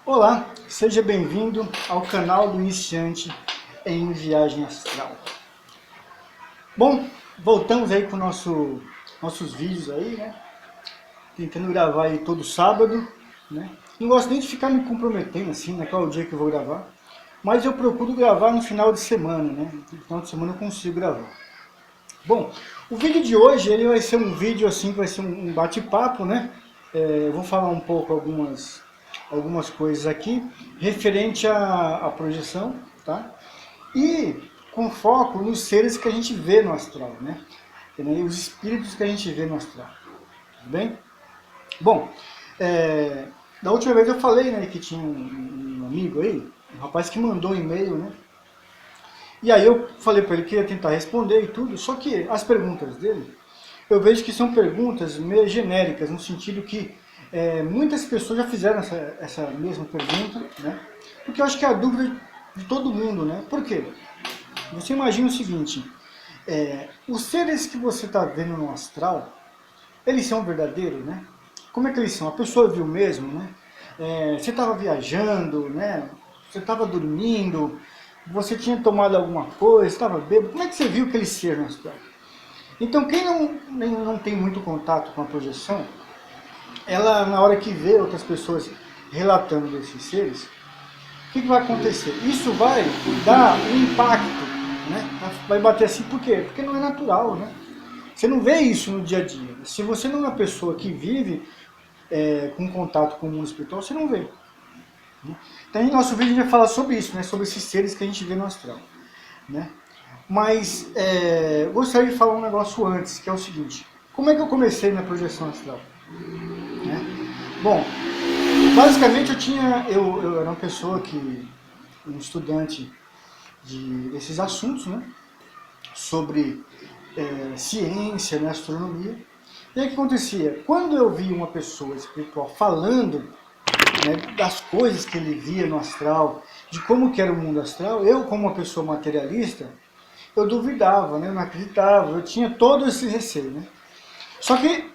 Olá, seja bem-vindo ao canal do Iniciante em Viagem Astral. Bom, voltamos aí com nossos vídeos aí, né? Tentando gravar aí todo sábado, né? Não gosto nem de ficar me comprometendo assim, né? Qual é o dia que eu vou gravar. Mas eu procuro gravar no final de semana, né? No final de semana eu consigo gravar. Bom, o vídeo de hoje ele vai ser um vídeo assim, vai ser um bate-papo, né? Eu vou falar um pouco algumas coisas aqui referente à projeção, tá? E com foco nos seres que a gente vê no astral, né? Os espíritos que a gente vê no astral, tudo bem? Bom, da última vez eu falei, né, que tinha um amigo aí, um rapaz que mandou um e-mail, né? E aí eu falei para ele que ia tentar responder e tudo, só que as perguntas dele, eu vejo que são perguntas meio genéricas, no sentido que muitas pessoas já fizeram essa mesma pergunta, né? Porque eu acho que é a dúvida de todo mundo, né? Por quê? Você imagina o seguinte, os seres que você está vendo no astral, eles são verdadeiros, né? Como é que eles são? A pessoa viu mesmo, né? Você estava viajando, né? Você estava dormindo, você tinha tomado alguma coisa, estava bêbado, como é que você viu aquele ser no astral? Então quem não tem muito contato com a projeção, ela na hora que vê outras pessoas relatando desses seres, o que vai acontecer? Isso vai dar um impacto, né? Vai bater assim, por quê? Porque não é natural, né? Você não vê isso no dia a dia. Se você não é uma pessoa que vive com contato com o mundo espiritual, você não vê. Né? Então, em nosso vídeo a gente vai falar sobre isso, né? Sobre esses seres que a gente vê no astral. Né? Mas eu gostaria de falar um negócio antes, que é o seguinte. Como é que eu comecei na projeção astral? Né? Bom, basicamente eu era uma pessoa um estudante desses assuntos, né? Sobre ciência, né? Astronomia. E aí o que acontecia? Quando eu via uma pessoa espiritual falando, né, das coisas que ele via no astral, de como que era o mundo astral, eu como uma pessoa materialista, eu duvidava, né, eu não acreditava, eu tinha todo esse receio. Né? Só que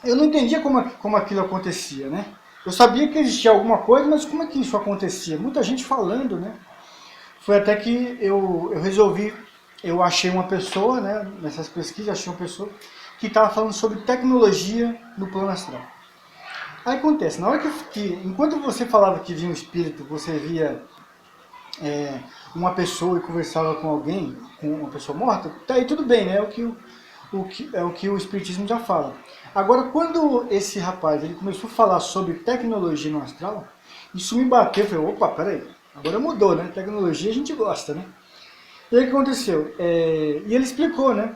eu não entendia como aquilo acontecia. Né? Eu sabia que existia alguma coisa, mas como é que isso acontecia? Muita gente falando, né? Foi até que eu resolvi, eu achei uma pessoa, né, nessas pesquisas, achei uma pessoa que estava falando sobre tecnologia no plano astral. Aí acontece, na hora enquanto você falava que via um espírito, você via uma pessoa e conversava com alguém, com uma pessoa morta, tá aí tudo bem, né? É o que o espiritismo já fala. Agora, quando esse rapaz ele começou a falar sobre tecnologia no astral, isso me bateu, eu falei, opa, peraí, agora mudou, né? Tecnologia a gente gosta, né? E aí o que aconteceu? E ele explicou, né?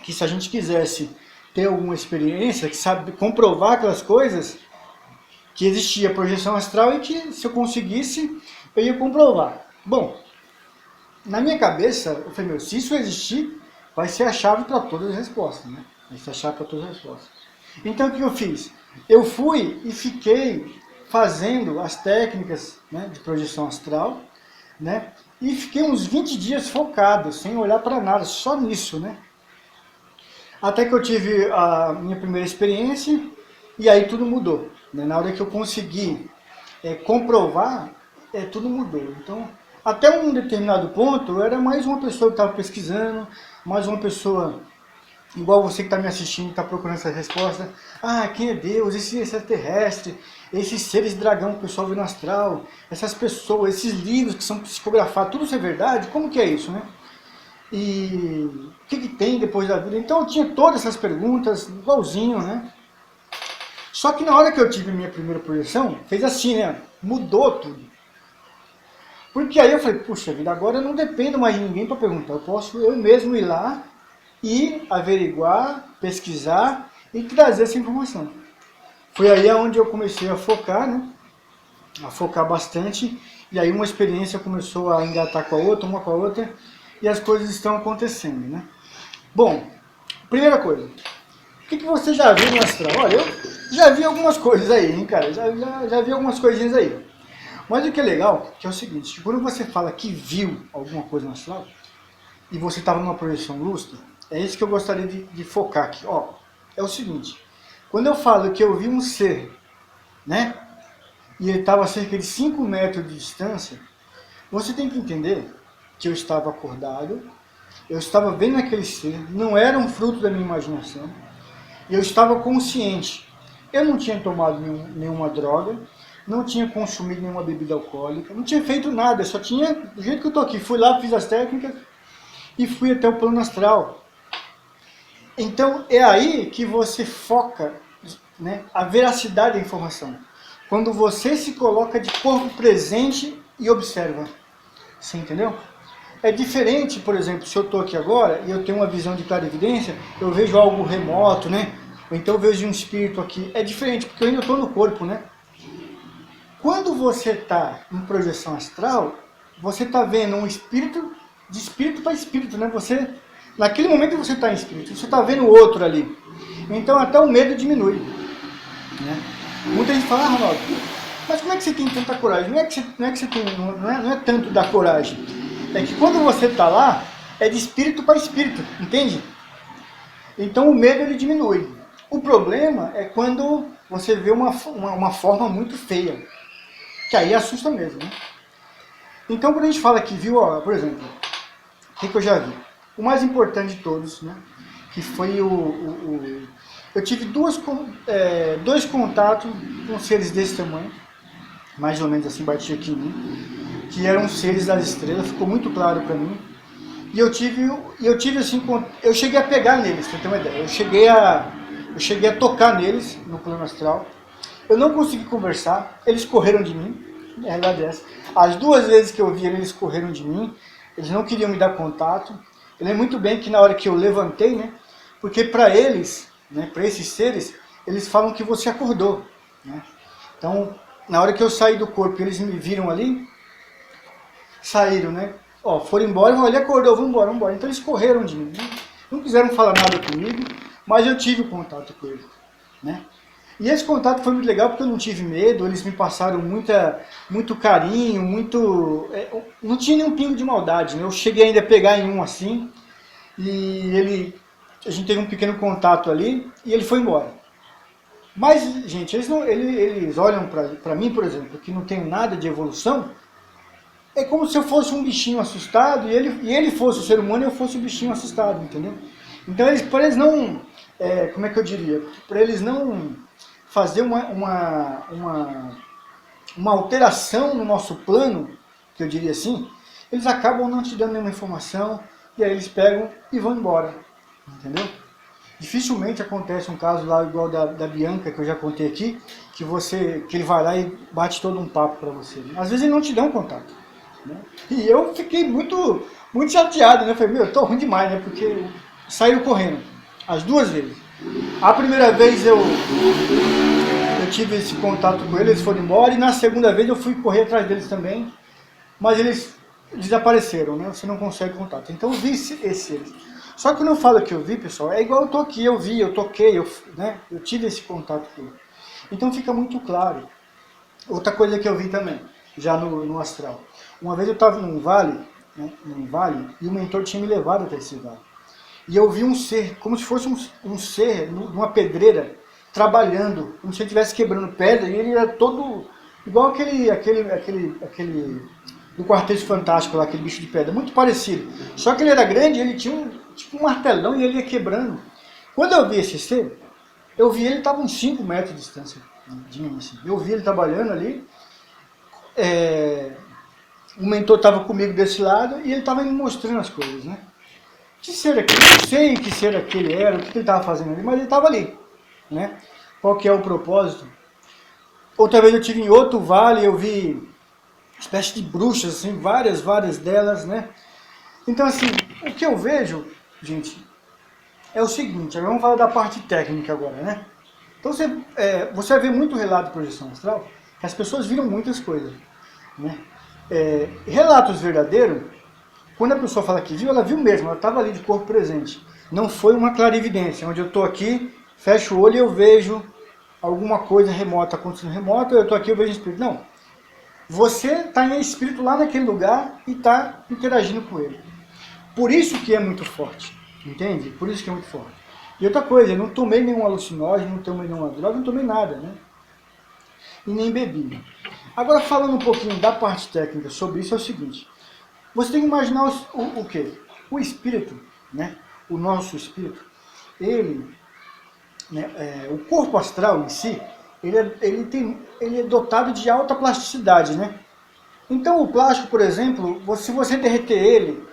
Que se a gente quisesse ter alguma experiência, que sabe comprovar aquelas coisas, que existia projeção astral e que se eu conseguisse, eu ia comprovar. Bom, na minha cabeça, eu falei, meu, se isso existir, vai ser a chave para todas as respostas, né? Vai ser a chave para todas as respostas. Então o que eu fiz? Eu fui e fiquei fazendo as técnicas, né, de projeção astral, né? E fiquei uns 20 dias focado, sem olhar para nada, só nisso, né? Até que eu tive a minha primeira experiência e aí tudo mudou. Né? Na hora que eu consegui comprovar, tudo mudou. Então, até um determinado ponto, eu era mais uma pessoa que estava pesquisando, mais uma pessoa igual você que está me assistindo, está procurando essa resposta. Ah, quem é Deus? Esse extraterrestre, esses seres dragão que o pessoal vê no astral, essas pessoas, esses livros que são psicografados, tudo isso é verdade? Como que é isso, né? E o que tem depois da vida? Então eu tinha todas essas perguntas, igualzinho, né? Só que na hora que eu tive minha primeira projeção, fez assim, né? Mudou tudo. Porque aí eu falei, puxa vida, agora eu não dependo mais de ninguém para perguntar. Eu posso eu mesmo ir lá e averiguar, pesquisar e trazer essa informação. Foi aí onde eu comecei a focar, né? A focar bastante. E aí uma experiência começou a engatar com a outra, uma com a outra. E as coisas estão acontecendo, né? Bom, primeira coisa. O que você já viu no astral? Olha, eu já vi algumas coisas aí, hein, cara? Já vi algumas coisinhas aí. Mas o que é legal, que é o seguinte, quando você fala que viu alguma coisa no astral, e você estava numa projeção lúcida, é isso que eu gostaria de focar aqui. Ó, é o seguinte, quando eu falo que eu vi um ser, né? e ele estava a cerca de 5 metros de distância, você tem que entender que eu estava acordado, eu estava vendo aquele ser, não era um fruto da minha imaginação, e eu estava consciente. Eu não tinha tomado nenhuma droga, não tinha consumido nenhuma bebida alcoólica, não tinha feito nada, eu só tinha, do jeito que eu estou aqui, fui lá, fiz as técnicas e fui até o plano astral. Então é aí que você foca, né, a veracidade da informação. Quando você se coloca de corpo presente e observa. Você entendeu? É diferente, por exemplo, se eu estou aqui agora e eu tenho uma visão de clarividência, eu vejo algo remoto, né? Ou então eu vejo um espírito aqui. É diferente, porque eu ainda estou no corpo, né? Quando você está em projeção astral, você está vendo um espírito, de espírito para espírito, né? Você, naquele momento que você está em espírito, você está vendo o outro ali. Então até o medo diminui. Né? Muita gente fala, Ronaldo, mas como é que você tem tanta coragem? Não é tanto da coragem. É que quando você está lá, é de espírito para espírito, entende? Então o medo ele diminui. O problema é quando você vê uma forma muito feia, que aí assusta mesmo. Né? Então quando a gente fala que viu, ó, por exemplo, o que eu já vi? O mais importante de todos, né? Que foi eu tive dois contatos com seres desse tamanho, mais ou menos assim, bati aqui em mim, que eram seres das estrelas, ficou muito claro para mim. E eu tive assim, eu cheguei a pegar neles, pra ter uma ideia. Eu cheguei a tocar neles no plano astral. Eu não consegui conversar, eles correram de mim, é a realidade é essa. As 2 vezes que eu vi eles correram de mim, eles não queriam me dar contato. Eu lembro muito bem que na hora que eu levantei, né, porque para eles, né, para esses seres, eles falam que você acordou. Né? Então, na hora que eu saí do corpo, eles me viram ali, saíram, né? Ó, foram embora, ele acordou, vamos embora. Então eles correram de mim, né? Não quiseram falar nada comigo, mas eu tive contato com eles, né? E esse contato foi muito legal porque eu não tive medo, eles me passaram muito carinho, não tinha nenhum pingo de maldade, né? Eu cheguei ainda a pegar em um assim, e a gente teve um pequeno contato ali, e ele foi embora. Mas, gente, eles olham para mim, por exemplo, que não tenho nada de evolução, é como se eu fosse um bichinho assustado, e ele fosse o ser humano e eu fosse o bichinho assustado, entendeu? Então, para eles não, como é que eu diria? Para eles não fazer uma alteração no nosso plano, que eu diria assim, eles acabam não te dando nenhuma informação, e aí eles pegam e vão embora, entendeu? Dificilmente acontece um caso lá igual da Bianca, que eu já contei aqui, que ele vai lá e bate todo um papo para você. Às vezes eles não te dão contato. Né? E eu fiquei muito chateado, né? Eu falei, eu tô ruim demais, né? Porque saíram correndo, as 2 vezes. A primeira vez eu tive esse contato com eles foram embora, e na segunda vez eu fui correr atrás deles também, mas eles desapareceram, né? Você não consegue contato. Então eu vi esses. Só que quando eu falo que eu vi, pessoal, é igual eu tô aqui, eu vi, eu toquei, né? Eu tive esse contato com ele. Então fica muito claro. Outra coisa que eu vi também, já no astral. Uma vez eu estava num vale, e o mentor tinha me levado até esse vale. E eu vi um ser, como se fosse um ser numa pedreira, trabalhando, como se ele estivesse quebrando pedra, e ele era todo igual aquele do Quarteto Fantástico lá, aquele bicho de pedra, muito parecido. Só que ele era grande, ele tinha um martelão e ele ia quebrando. Quando eu vi esse ser, eu vi ele estava uns 5 metros de distância de mim. Assim. Eu vi ele trabalhando ali, o mentor estava comigo desse lado e ele estava me mostrando as coisas, né? Que ser aquele? Não sei que ser aquele era, o que ele estava fazendo ali, mas ele estava ali, né? Qual que é o propósito? Outra vez eu estive em outro vale, eu vi espécie de bruxas, assim, várias delas, né? Então, assim, o que eu vejo, gente, é o seguinte, vamos falar da parte técnica agora, né? Então, você vai ver muito relato de projeção astral, que as pessoas viram muitas coisas, né? Relatos verdadeiros, quando a pessoa fala que viu, ela viu mesmo, ela estava ali de corpo presente. Não foi uma clarividência, onde eu estou aqui, fecho o olho e eu vejo alguma coisa remota acontecendo remota, eu estou aqui, eu vejo espírito. Não. Você está em espírito lá naquele lugar e está interagindo com ele. Por isso que é muito forte, entende? Por isso que é muito forte. E outra coisa, eu não tomei nenhum alucinógeno, não tomei nenhuma droga, não tomei nada, né? E nem bebi. Agora, falando um pouquinho da parte técnica sobre isso, é o seguinte. Você tem que imaginar o quê? O espírito, né? O nosso espírito, ele, né, o corpo astral em si, ele é dotado de alta plasticidade, né? Então o plástico, por exemplo, se você derreter ele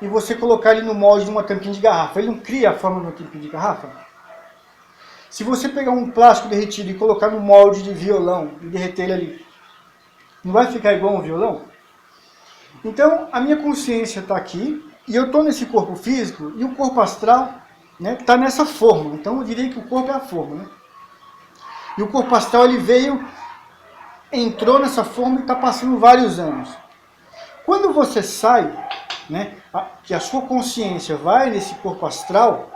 e você colocar ele no molde de uma tampinha de garrafa, ele não cria a forma de uma tampinha de garrafa? Se você pegar um plástico derretido e colocar no molde de violão e derreter ele ali, não vai ficar igual um violão? Então a minha consciência está aqui e eu estou nesse corpo físico e o corpo astral, né, está nessa forma. Então eu diria que o corpo é a forma, né? E o corpo astral ele entrou nessa forma e está passando vários anos. Quando você sai, né, que a sua consciência vai nesse corpo astral,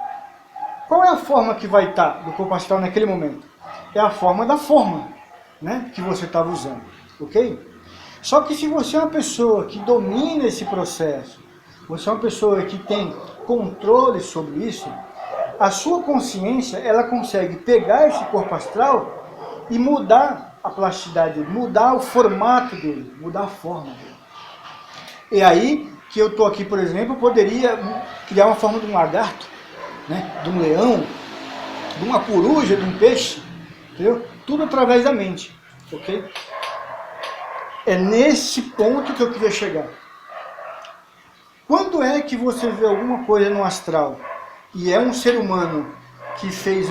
qual é a forma que vai estar do corpo astral naquele momento? É a forma da forma, né, que você estava usando, ok? Só que se você é uma pessoa que domina esse processo, você é uma pessoa que tem controle sobre isso, a sua consciência ela consegue pegar esse corpo astral e mudar a plasticidade dele, mudar o formato dele, mudar a forma dele. E aí que eu estou aqui, por exemplo, eu poderia criar uma forma de um lagarto, né, de um leão, de uma coruja, de um peixe, entendeu? Tudo através da mente, ok? É nesse ponto que eu queria chegar. Quando é que você vê alguma coisa no astral e é um ser humano que fez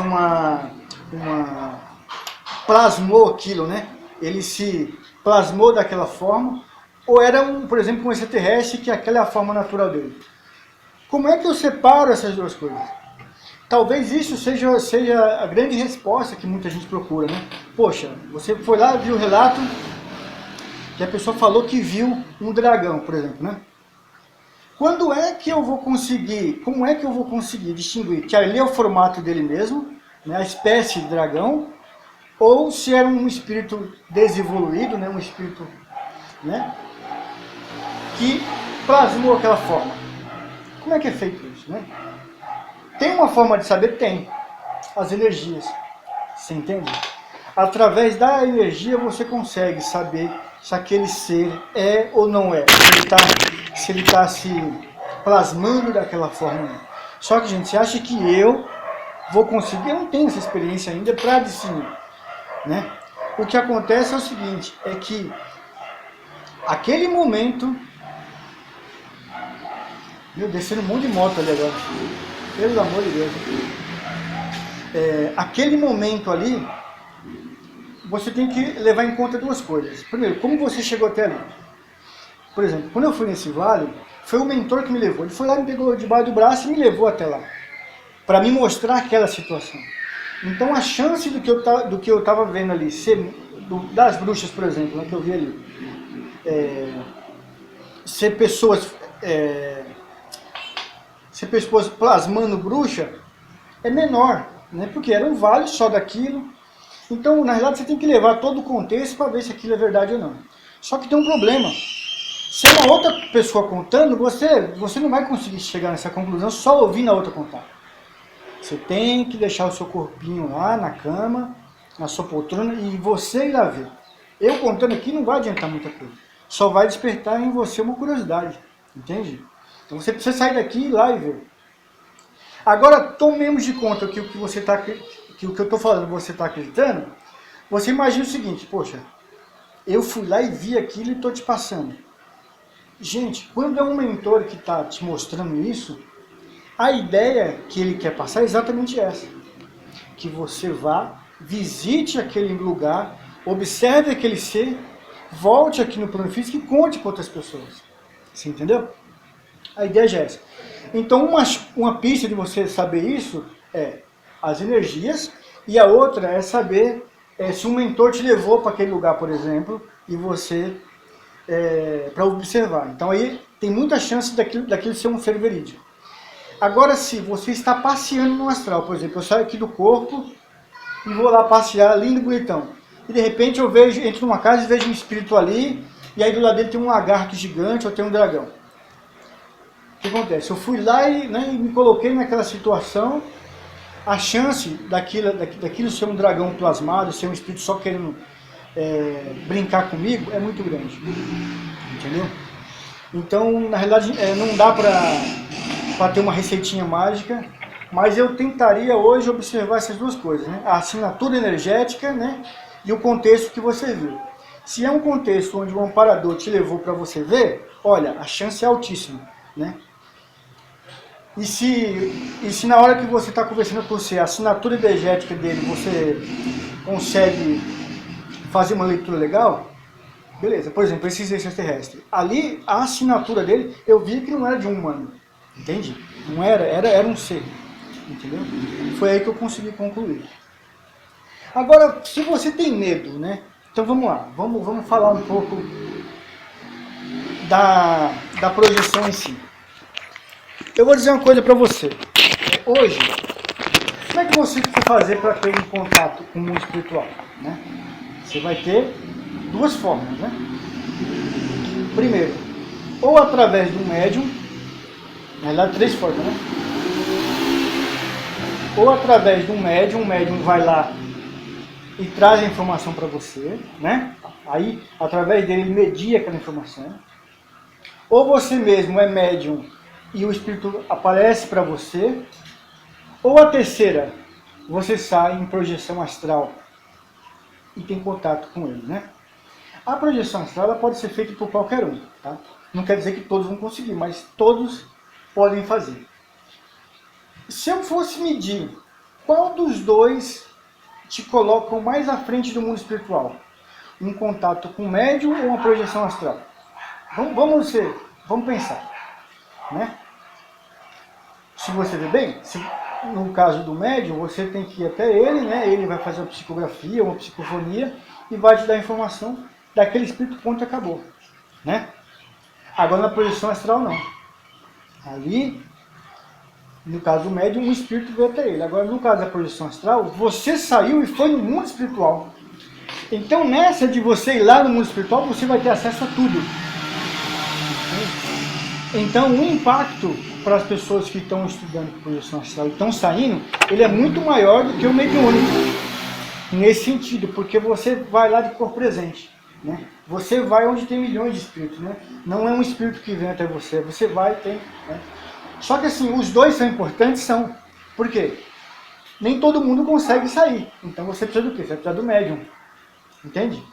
plasmou aquilo, né? Ele se plasmou daquela forma, ou era, por exemplo, um extraterrestre que aquela é a forma natural dele? Como é que eu separo essas duas coisas? Talvez isso seja a grande resposta que muita gente procura, né? Poxa, você foi lá, viu o relato que a pessoa falou que viu um dragão, por exemplo, né? Quando é que eu vou conseguir, como é que eu vou conseguir distinguir que ali é o formato dele mesmo, né, a espécie de dragão, ou se era um espírito desevoluído, né, um espírito, né, que plasmou aquela forma? Como é que é feito isso, né? Tem uma forma de saber? Tem. As energias. Você entende? Através da energia você consegue saber se aquele ser é ou não é. Se ele está se plasmando daquela forma. Só que, gente, você acha que eu vou conseguir? Eu não tenho essa experiência ainda para discernir, né? O que acontece é o seguinte, é que aquele momento... Meu, descendo um monte de moto ali agora. Pelo amor de Deus. Aquele momento ali, você tem que levar em conta duas coisas. Primeiro, como você chegou até ali. Por exemplo, quando eu fui nesse vale, foi o mentor que me levou. Ele foi lá, me pegou debaixo do braço e me levou até lá. Para me mostrar aquela situação. Então a chance do que eu estava vendo ali, das bruxas, por exemplo, né, que eu vi ali, ser pessoas plasmando bruxa, é menor, né? Porque era um vale só daquilo. Então, na realidade, você tem que levar todo o contexto para ver se aquilo é verdade ou não. Só que tem um problema. Se é uma outra pessoa contando, você não vai conseguir chegar nessa conclusão só ouvindo a outra contar. Você tem que deixar o seu corpinho lá na cama, na sua poltrona, e você ir lá ver. Eu contando aqui não vai adiantar muita coisa. Só vai despertar em você uma curiosidade. Entende? Então você precisa sair daqui e ir lá e ver. Agora, tomemos de conta que o que eu estou falando você está acreditando. Você imagina o seguinte, poxa, eu fui lá e vi aquilo e estou te passando. Gente, quando é um mentor que está te mostrando isso, a ideia que ele quer passar é exatamente essa. Que você vá, visite aquele lugar, observe aquele ser, volte aqui no plano físico e conte para outras pessoas. Você entendeu? A ideia é essa. Então, uma pista de você saber isso é as energias, e a outra é saber se um mentor te levou para aquele lugar, por exemplo, e você, para observar. Então, aí tem muita chance daquilo ser um ser verídico. Agora, se você está passeando no astral, por exemplo, eu saio aqui do corpo e vou lá passear, lindo, bonitão. E de repente eu entro numa casa e vejo um espírito ali, e aí do lado dele tem um lagarto gigante ou tem um dragão. O que acontece? Eu fui lá e me coloquei naquela situação, a chance daquilo ser um dragão plasmado, ser um espírito só querendo brincar comigo é muito grande, entendeu? Então, na realidade, não dá para ter uma receitinha mágica, mas eu tentaria hoje observar essas duas coisas, né? A assinatura energética, né? E o contexto que você viu. Se é um contexto onde o amparador te levou para você ver, olha, a chance é altíssima, né? E se na hora que você está conversando com você, a assinatura energética dele, você consegue fazer uma leitura legal, beleza. Por exemplo, esses extraterrestres. Ali, a assinatura dele, eu vi que não era de um humano, entende? Não era um ser, entendeu? Foi aí que eu consegui concluir. Agora, se você tem medo, né? Então vamos lá, vamos falar um pouco da projeção em si. Eu vou dizer uma coisa para você. Hoje, como é que você vai fazer para ter um contato com o mundo espiritual, né? Você vai ter duas formas, né? Primeiro, ou através de um médium, na verdade três formas, né? Ou através de um médium, o médium vai lá e traz a informação para você, né? Aí, através dele, ele media aquela informação. Ou você mesmo é médium e o espírito aparece para você. Ou a terceira, você sai em projeção astral e tem contato com ele, né? A projeção astral ela pode ser feita por qualquer um, tá? Não quer dizer que todos vão conseguir, mas todos podem fazer. Se eu fosse medir qual dos dois te colocam mais à frente do mundo espiritual, um contato com o médium ou uma projeção astral? Vamos pensar, né? Se você vê bem, no caso do médium, você tem que ir até ele, né? Ele vai fazer uma psicografia, uma psicofonia e vai te dar a informação daquele espírito, ponto e acabou, né? Agora na projeção astral não. Ali, no caso do médium, um espírito veio até ele. Agora no caso da projeção astral, você saiu e foi no mundo espiritual. Então nessa de você ir lá no mundo espiritual, você vai ter acesso a tudo. Então o impacto para as pessoas que estão estudando projeção astral e estão saindo, ele é muito maior do que o mediúnico. Nesse sentido, porque você vai lá de corpo presente, né? Você vai onde tem milhões de espíritos, né? Não é um espírito que vem até você, você vai e tem, né? Só que assim, os dois são importantes, são. Por quê? Nem todo mundo consegue sair. Então você precisa do quê? Você precisa do médium. Entende?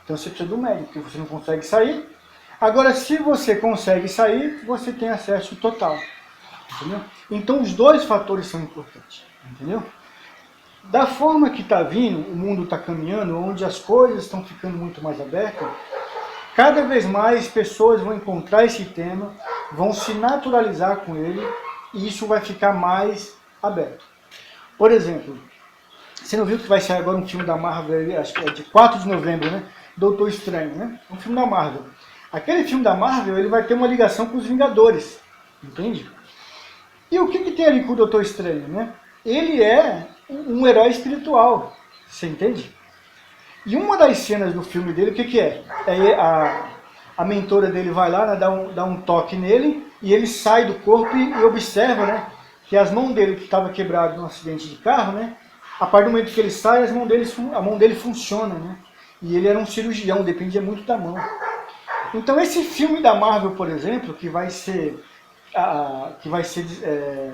Então você precisa do médium, porque você não consegue sair. Agora, se você consegue sair, você tem acesso total. Entendeu? Então os dois fatores são importantes. Entendeu? Da forma que está vindo, o mundo está caminhando, onde as coisas estão ficando muito mais abertas, cada vez mais pessoas vão encontrar esse tema, vão se naturalizar com ele, e isso vai ficar mais aberto. Por exemplo, você não viu que vai sair agora um filme da Marvel, acho que é de 4 de novembro, né? Doutor Estranho, né? Um filme da Marvel. Aquele filme da Marvel, ele vai ter uma ligação com os Vingadores, entende? E o que tem ali com o Doutor Estranho, né? Ele é um herói espiritual, você entende? E uma das cenas do filme dele, o que é? A mentora dele vai lá, né, dá um toque nele, e ele sai do corpo e observa, né, que as mãos dele, que estava quebrado num acidente de carro, né, a partir do momento que ele sai, a mão dele funciona, né? E ele era um cirurgião, dependia muito da mão. Então esse filme da Marvel, por exemplo, que vai ser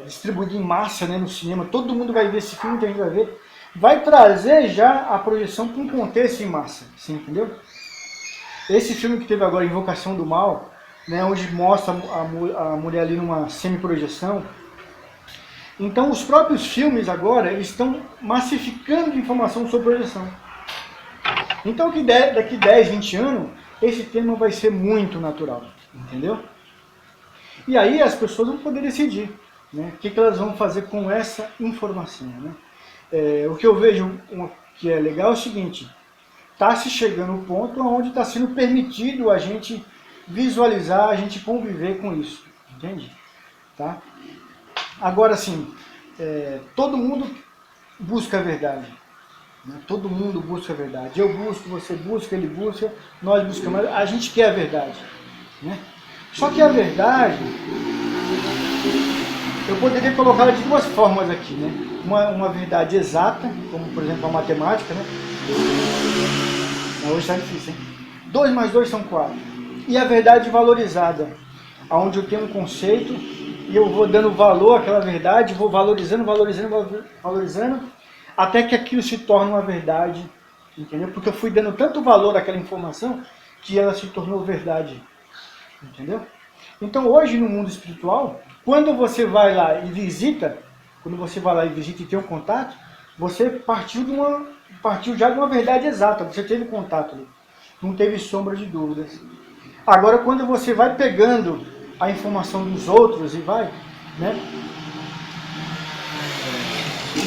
distribuído em massa, né, no cinema, todo mundo vai ver esse filme, que a gente vai ver, vai trazer já a projeção para um contexto em massa, você entendeu? Esse filme que teve agora, Invocação do Mal, né, onde mostra a mulher ali numa semi-projeção. Então os próprios filmes agora eles estão massificando informação sobre projeção. Então que daqui 10, 20 anos, esse tema vai ser muito natural, entendeu? E aí as pessoas vão poder decidir, né, o que elas vão fazer com essa informação, né? O que eu vejo que é legal é o seguinte, está se chegando ao ponto onde está sendo permitido a gente visualizar, a gente conviver com isso, entende? Tá? Agora sim, todo mundo busca a verdade, né? Todo mundo busca a verdade, eu busco, você busca, ele busca, nós buscamos, a gente quer a verdade, né? Só que a verdade, eu poderia colocar de duas formas aqui, né? Uma verdade exata, como por exemplo a matemática, né? Hoje está difícil, hein? 2 mais 2 são 4. E a verdade valorizada, onde eu tenho um conceito e eu vou dando valor àquela verdade, vou valorizando, até que aquilo se torne uma verdade, entendeu? Porque eu fui dando tanto valor àquela informação que ela se tornou verdade, entendeu? Então hoje no mundo espiritual, quando você vai lá e visita, e tem um contato, você partiu já de uma verdade exata, você teve contato ali, não teve sombra de dúvidas. Agora quando você vai pegando a informação dos outros e vai, né?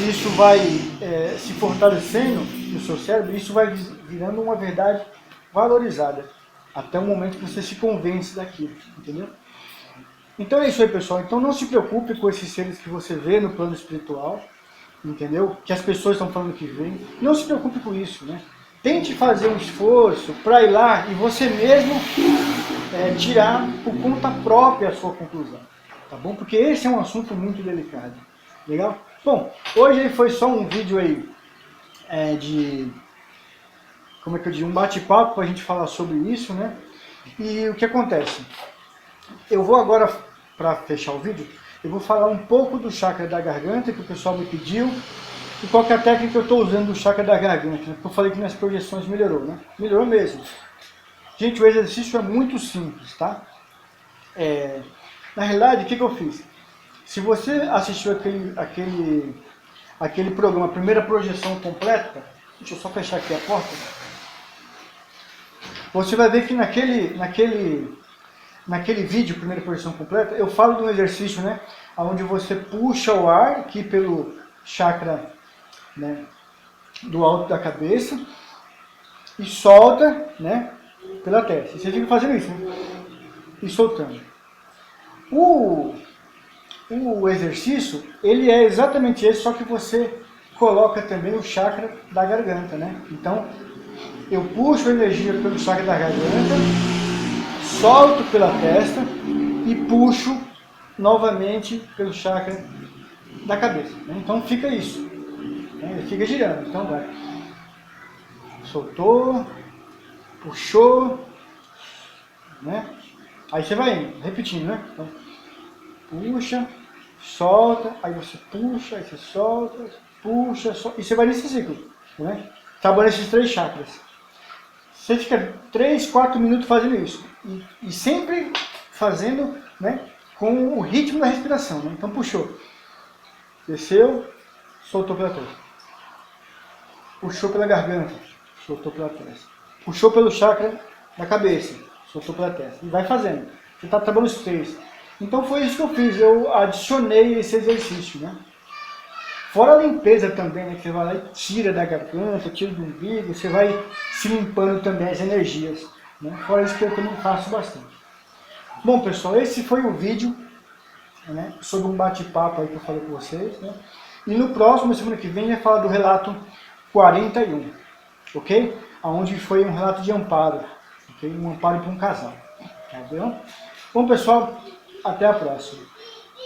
Isso vai se fortalecendo no seu cérebro, isso vai virando uma verdade valorizada, até o momento que você se convence daquilo, entendeu? Então é isso aí, pessoal. Então não se preocupe com esses seres que você vê no plano espiritual, entendeu? Que as pessoas estão falando que vem. Não se preocupe com isso, né? Tente fazer um esforço para ir lá e você mesmo tirar por conta própria a sua conclusão, tá bom? Porque esse é um assunto muito delicado, legal? Bom, hoje foi só um vídeo aí como é que eu digo, um bate-papo para a gente falar sobre isso, né? E o que acontece? Eu vou agora, para fechar o vídeo, eu vou falar um pouco do chakra da garganta, que o pessoal me pediu, e qual que é a técnica que eu estou usando do chakra da garganta, né? Porque eu falei que nas projeções melhorou, né? Melhorou mesmo. Gente, o exercício é muito simples, tá? Na realidade, o que eu fiz? Se você assistiu aquele programa, a primeira projeção completa, deixa eu só fechar aqui a porta, você vai ver que naquele vídeo, primeira projeção completa, eu falo de um exercício, né, onde você puxa o ar aqui pelo chakra, né, do alto da cabeça e solta, né, pela testa. E você fica fazendo isso, né, e soltando. O exercício, ele é exatamente esse, só que você coloca também o chakra da garganta, né? Então, eu puxo a energia pelo chakra da garganta, solto pela testa e puxo novamente pelo chakra da cabeça, né? Então fica isso, né? Ele fica girando, então vai. Soltou, puxou, né? Aí você vai indo, repetindo, né? Então, puxa, solta, aí você puxa, aí você solta, puxa, solta, e você vai nesse ciclo, né? Trabalhando esses 3 chakras. Você fica 3, 4 minutos fazendo isso, e sempre fazendo, né, com o ritmo da respiração, né? Então puxou, desceu, soltou pela testa, puxou pela garganta, soltou pela testa, puxou pelo chakra da cabeça, soltou pela testa, e vai fazendo. Você está trabalhando os 3. Então foi isso que eu fiz, eu adicionei esse exercício, né? Fora a limpeza também, né? Que você vai lá e tira da garganta, tira do umbigo, você vai se limpando também as energias, né? Fora isso que eu também faço bastante. Bom, pessoal, esse foi o vídeo, né, sobre um bate-papo aí que eu falei com vocês, né? E no próximo, semana que vem, eu vou falar do relato 41, ok? Onde foi um relato de amparo, ok? Um amparo para um casal, tá bom? Bom, pessoal, até a próxima.